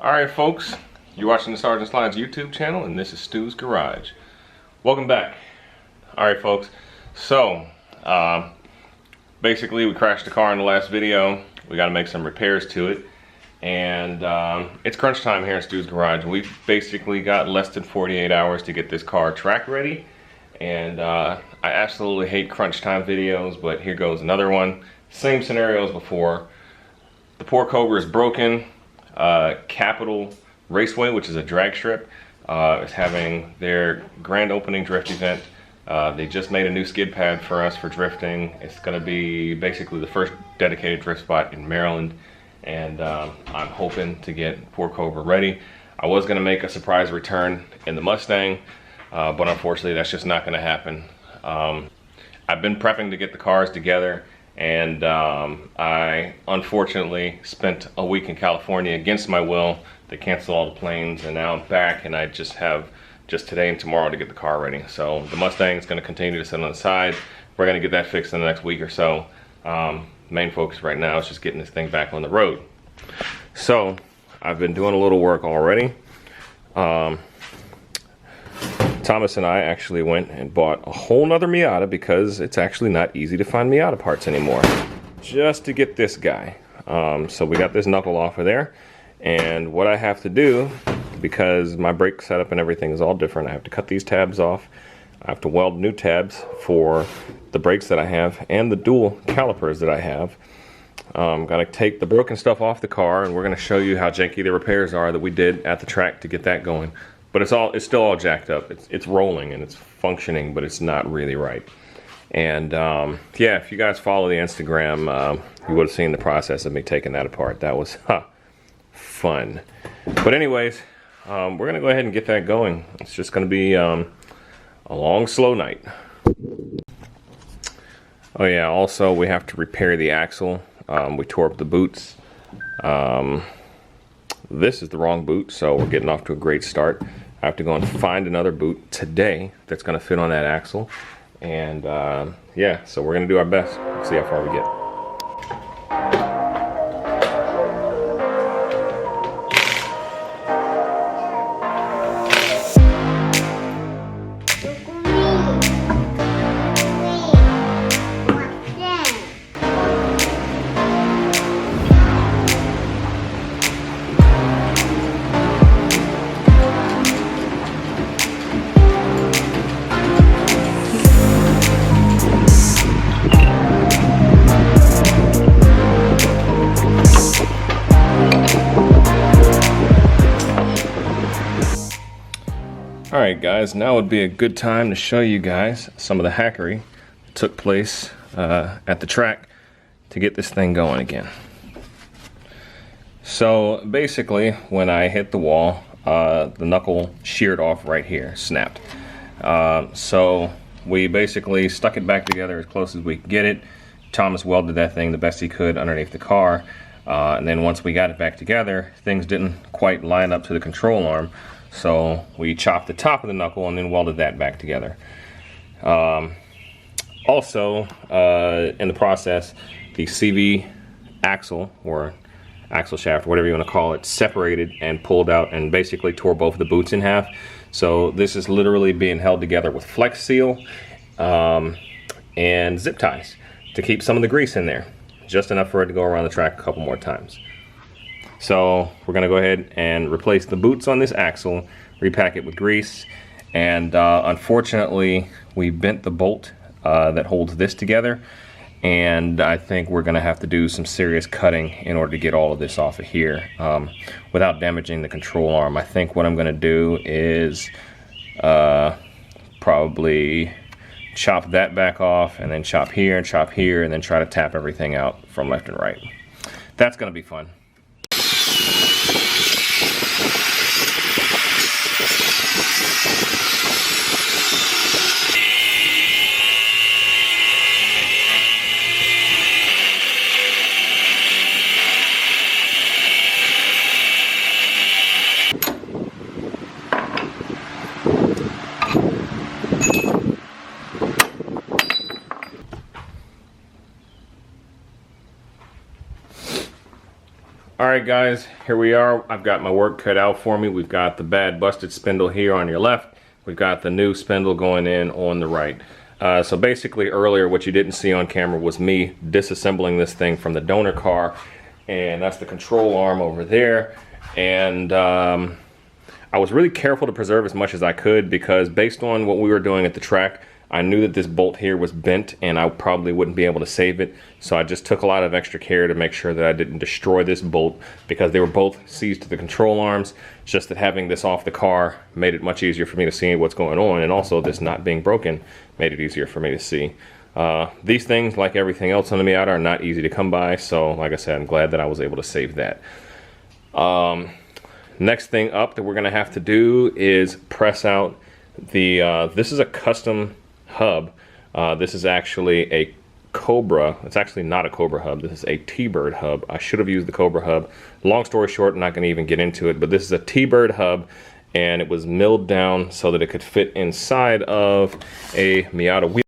Alright folks, you're watching the Sergeant Slides YouTube channel and this is Stu's Garage. Welcome back. Alright folks, so basically we crashed the car in the last video. We got to make some repairs to it and it's crunch time here in Stu's Garage. We've basically got less than 48 hours to get this car track ready, and I absolutely hate crunch time videos, but here goes another one. Same scenario as before. The poor Cobra is broken. Capital Raceway, which is a drag strip, is having their grand opening drift event. They just made a new skid pad for us for drifting. It's going to be basically the first dedicated drift spot in Maryland, and I'm hoping to get poor Cobra ready. I was going to make a surprise return in the Mustang, but unfortunately that's just not going to happen. I've been prepping to get the cars together, and I unfortunately spent a week in California against my will. They canceled all the planes, and now I'm back, and I just have today and tomorrow to get the car ready. So the Mustang is going to continue to sit on the side. We're going to get that fixed in the next week or so. Main focus right now is just getting this thing back on the road. So I've been doing a little work already. Thomas and I actually went and bought a whole nother Miata because it's actually not easy to find Miata parts anymore, just to get this guy. So we got this knuckle off of there, and what I have to do, because my brake setup and everything is all different, I have to cut these tabs off. I have to weld new tabs for the brakes that I have and the dual calipers that I have. Gotta take the broken stuff off the car, and we're gonna show you how janky the repairs are that we did at the track to get that going. But it's still all jacked up. It's rolling and it's functioning, but it's not really right. And yeah, if you guys follow the Instagram, you would have seen the process of me taking that apart. That was fun. But anyways, we're gonna go ahead and get that going. It's just gonna be a long, slow night. Oh yeah, also we have to repair the axle. We tore up the boots. This is the wrong boot, so we're getting off to a great start. I have to go and find another boot today that's going to fit on that axle, and yeah, so we're going to do our best. Let's see how far we get. Alright guys, now would be a good time to show you guys some of the hackery that took place at the track to get this thing going again. So basically, when I hit the wall, the knuckle sheared off right here, snapped. So we basically stuck it back together as close as we could get it. Thomas welded that thing the best he could underneath the car, and then once we got it back together, things didn't quite line up to the control arm. So we chopped the top of the knuckle and then welded that back together. Also, in the process, the CV axle, or axle shaft, or whatever you want to call it, separated and pulled out and basically tore both of the boots in half. So this is literally being held together with Flex Seal and zip ties to keep some of the grease in there, just enough for it to go around the track a couple more times. So we're going to go ahead and replace the boots on this axle, repack it with grease, and unfortunately we bent the bolt that holds this together, and I think we're going to have to do some serious cutting in order to get all of this off of here without damaging the control arm. I think what I'm going to do is probably chop that back off, and then chop here, and then try to tap everything out from left and right. That's going to be fun. All right, guys, here we are. I've got my work cut out for me. We've got the bad busted spindle here on your left. We've got the new spindle going in on the right. So basically earlier what you didn't see on camera was me disassembling this thing from the donor car, and that's the control arm over there. And I was really careful to preserve as much as I could, because based on what we were doing at the track, I knew that this bolt here was bent and I probably wouldn't be able to save it. So I just took a lot of extra care to make sure that I didn't destroy this bolt, because they were both seized to the control arms. It's just that having this off the car made it much easier for me to see what's going on, and also this not being broken made it easier for me to see. These things, like everything else on the Miata, are not easy to come by, so like I said, I'm glad that I was able to save that. Next thing up that we're gonna have to do is press out the, this is a custom hub. This is actually a Cobra. It's actually not a Cobra hub. This is a T-Bird hub. I should have used the Cobra hub. Long story short, I'm not going to even get into it, but this is a T-Bird hub, and it was milled down so that it could fit inside of a Miata wheel.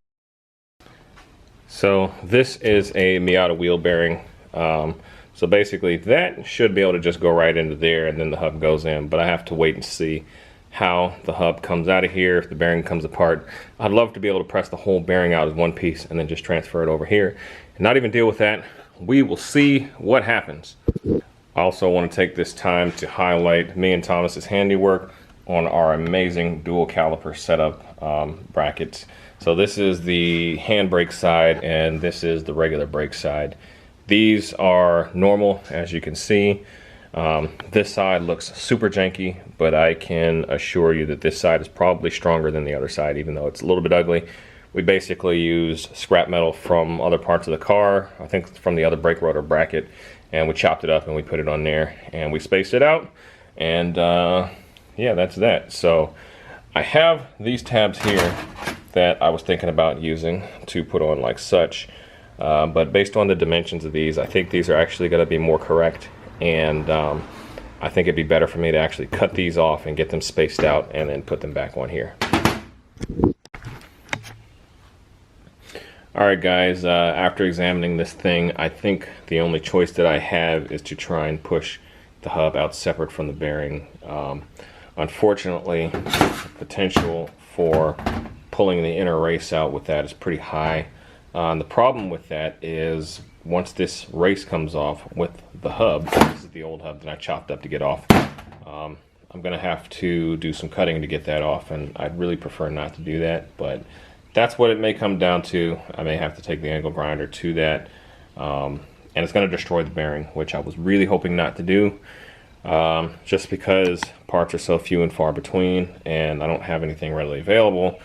So this is a Miata wheel bearing. So basically that should be able to just go right into there, and then the hub goes in, but I have to wait and see how the hub comes out of here, if the bearing comes apart. I'd love to be able to press the whole bearing out as one piece and then just transfer it over here and not even deal with that. We will see what happens. I also want to take this time to highlight me and Thomas's handiwork on our amazing dual caliper setup brackets. So this is the handbrake side and this is the regular brake side. These are normal, as you can see. This side looks super janky, but I can assure you that this side is probably stronger than the other side, even though it's a little bit ugly. We basically used scrap metal from other parts of the car, I think from the other brake rotor bracket, and we chopped it up and we put it on there and we spaced it out, and yeah, that's that. So I have these tabs here that I was thinking about using to put on like such, but based on the dimensions of these, I think these are actually going to be more correct. And I think it'd be better for me to actually cut these off and get them spaced out and then put them back on here. Alright guys, after examining this thing, I think the only choice that I have is to try and push the hub out separate from the bearing. Unfortunately, the potential for pulling the inner race out with that is pretty high. The problem with that is once this race comes off with the hub, this is the old hub that I chopped up to get off, I'm going to have to do some cutting to get that off, and I'd really prefer not to do that, but that's what it may come down to. I may have to take the angle grinder to that, and it's going to destroy the bearing, which I was really hoping not to do, just because parts are so few and far between, and I don't have anything readily available,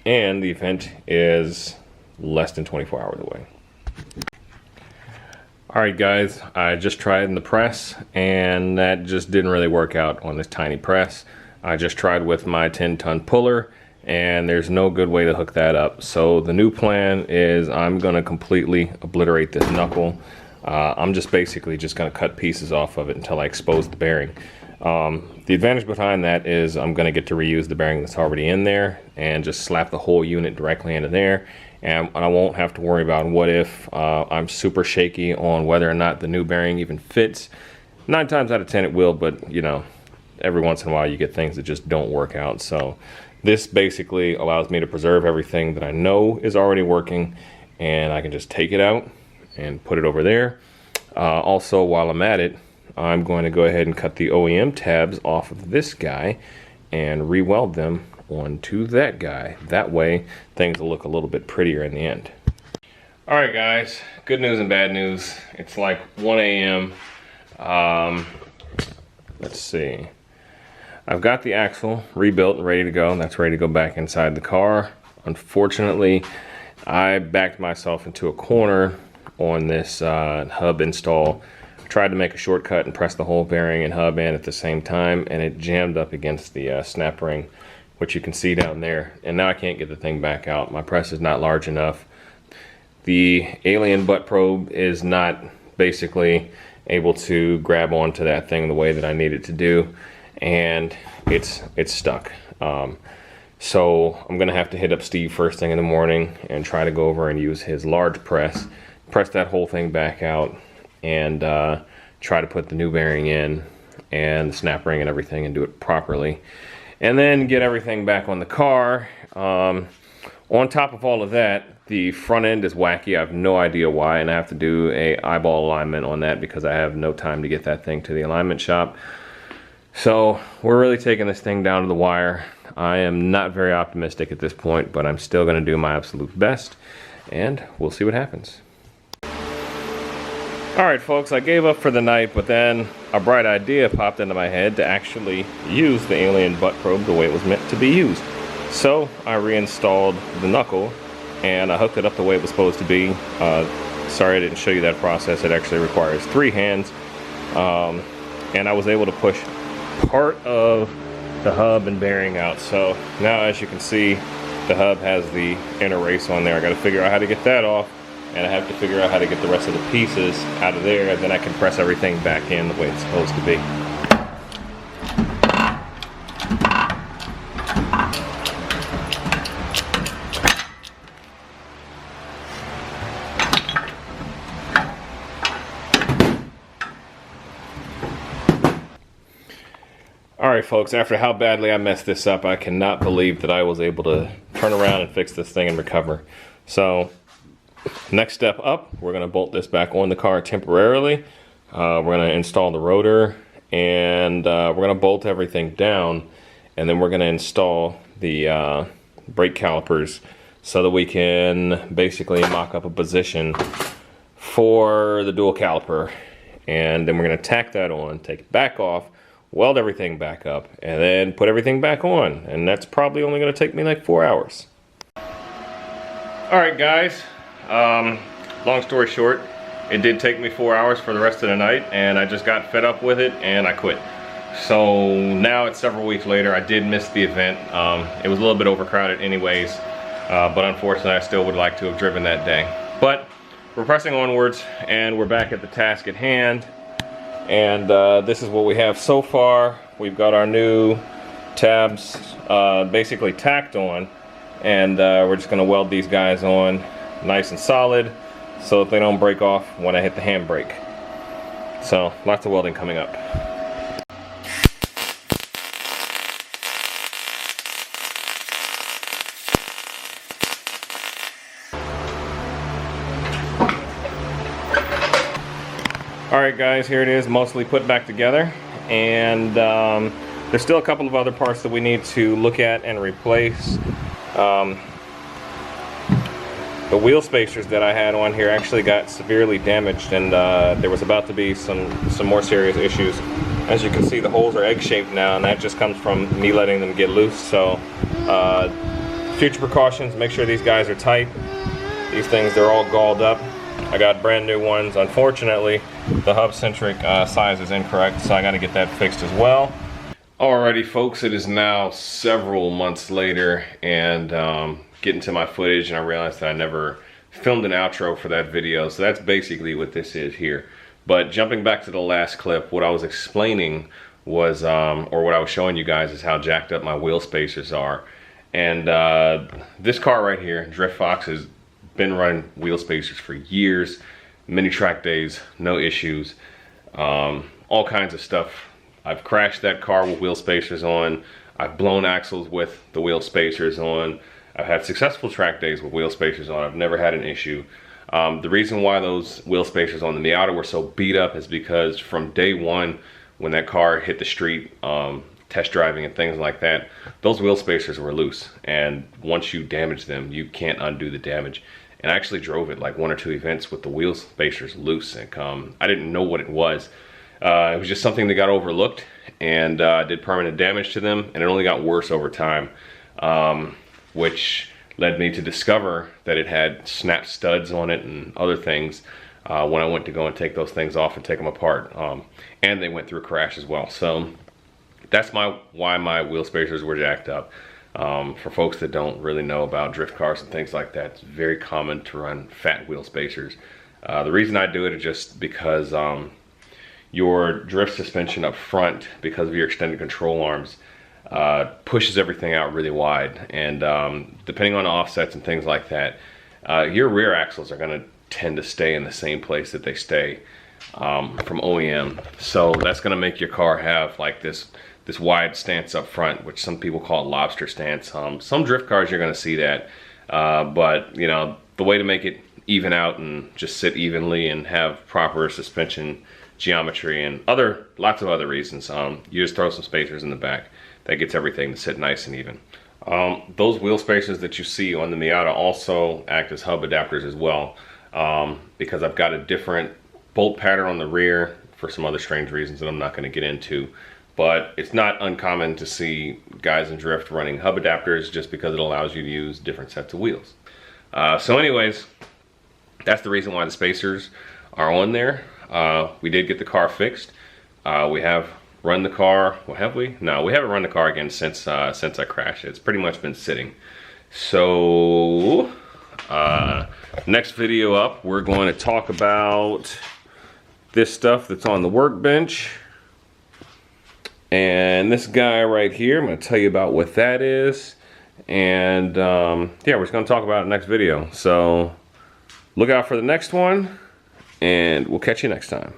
and the event is less than 24 hours away. Alright guys, I just tried in the press and that just didn't really work out on this tiny press. I just tried with my 10-ton puller and there's no good way to hook that up. So the new plan is I'm going to completely obliterate this knuckle. I'm just basically just going to cut pieces off of it until I expose the bearing. The advantage behind that is I'm going to get to reuse the bearing that's already in there and just slap the whole unit directly into there. And I won't have to worry about what if I'm super shaky on whether or not the new bearing even fits. 9 times out of 10 it will, but you know, every once in a while you get things that just don't work out. So this basically allows me to preserve everything that I know is already working, and I can just take it out and put it over there. Also, while I'm at it, I'm going to go ahead and cut the OEM tabs off of this guy and re-weld them onto that guy. That way things will look a little bit prettier in the end. Alright guys, good news and bad news. It's like 1 a.m. Let's see. I've got the axle rebuilt and ready to go, and that's ready to go back inside the car. Unfortunately, I backed myself into a corner on this hub install. Tried to make a shortcut and press the whole bearing and hub in at the same time, and it jammed up against the snap ring, which you can see down there, and now I can't get the thing back out. My press is not large enough. The alien butt probe is not basically able to grab onto that thing the way that I need it to do, and it's stuck. So I'm gonna have to hit up Steve first thing in the morning and try to go over and use his large press that whole thing back out, and try to put the new bearing in and the snap ring and everything and do it properly, and then get everything back on the car. On top of all of that, the front end is wacky. I have no idea why, and I have to do a eyeball alignment on that because I have no time to get that thing to the alignment shop. So we're really taking this thing down to the wire. I am not very optimistic at this point, but I'm still going to do my absolute best, and we'll see what happens. Alright folks, I gave up for the night, but then a bright idea popped into my head to actually use the alien butt probe the way it was meant to be used. So I reinstalled the Knuckle and I hooked it up the way it was supposed to be. Sorry I didn't show you that process. It actually requires 3 hands. And I was able to push part of the hub and bearing out. So now, as you can see, the hub has the inner race on there. I got to figure out how to get that off, and I have to figure out how to get the rest of the pieces out of there, and then I can press everything back in the way it's supposed to be. Alright folks, after how badly I messed this up, I cannot believe that I was able to turn around and fix this thing and recover. So, next step up, we're going to bolt this back on the car temporarily. We're going to install the rotor, and we're going to bolt everything down, and then we're going to install the brake calipers so that we can basically mock up a position for the dual caliper. And then we're going to tack that on, take it back off, weld everything back up, and then put everything back on. And that's probably only going to take me like 4 hours. Alright guys, long story short, it did take me 4 hours for the rest of the night, and I just got fed up with it and I quit. So now it's several weeks later. I did miss the event. It was a little bit overcrowded anyways, but unfortunately I still would like to have driven that day. But we're pressing onwards, and we're back at the task at hand. And this is what we have so far. We've got our new tabs basically tacked on, and we're just going to weld these guys on nice and solid so that they don't break off when I hit the handbrake. So lots of welding coming up. Alright guys, here it is, mostly put back together, and there's still a couple of other parts that we need to look at and replace. The wheel spacers that I had on here actually got severely damaged, and there was about to be some more serious issues. As you can see, the holes are egg-shaped now, and that just comes from me letting them get loose. So future precautions, make sure these guys are tight. These things, they're all galled up. I got brand new ones. Unfortunately, the hub-centric size is incorrect, so I got to get that fixed as well. Alrighty folks, it is now several months later, and getting to my footage, and I realized that I never filmed an outro for that video, so that's basically what this is here. But jumping back to the last clip, what I was explaining was, or what I was showing you guys, is how jacked up my wheel spacers are. And this car right here, Drift Fox, has been running wheel spacers for years, many track days, no issues, all kinds of stuff. I've crashed that car with wheel spacers on. I've blown axles with the wheel spacers on. I've had successful track days with wheel spacers on. I've never had an issue. The reason why those wheel spacers on the Miata were so beat up is because from day one, when that car hit the street, test driving and things like that, those wheel spacers were loose. And once you damage them, you can't undo the damage. And I actually drove it like 1 or 2 events with the wheel spacers loose, and I didn't know what it was. It was just something that got overlooked, and did permanent damage to them, and it only got worse over time, which led me to discover that it had snap studs on it and other things when I went to go and take those things off and take them apart, and they went through a crash as well. So that's why my wheel spacers were jacked up. For folks that don't really know about drift cars and things like that, it's very common to run fat wheel spacers. The reason I do it is just because your drift suspension up front, because of your extended control arms, pushes everything out really wide, and depending on offsets and things like that, your rear axles are going to tend to stay in the same place that they stay. from OEM. So that's gonna make your car have like this wide stance up front, which some people call lobster stance. Some drift cars you're gonna see that, but you know, the way to make it even out and just sit evenly and have proper suspension geometry and lots of other reasons, you just throw some spacers in the back. That gets everything to sit nice and even. Those wheel spacers that you see on the Miata also act as hub adapters as well, because I've got a different bolt pattern on the rear for some other strange reasons that I'm not going to get into. But it's not uncommon to see guys in drift running hub adapters just because it allows you to use different sets of wheels. So anyways, that's the reason why the spacers are on there. We did get the car fixed. We have run the car. Well, have we? No, we haven't run the car again since I crashed. It's pretty much been sitting. So next video up, we're going to talk about this stuff that's on the workbench. And this guy right here, I'm going to tell you about what that is. And yeah, we're just going to talk about it in the next video. So look out for the next one, and we'll catch you next time.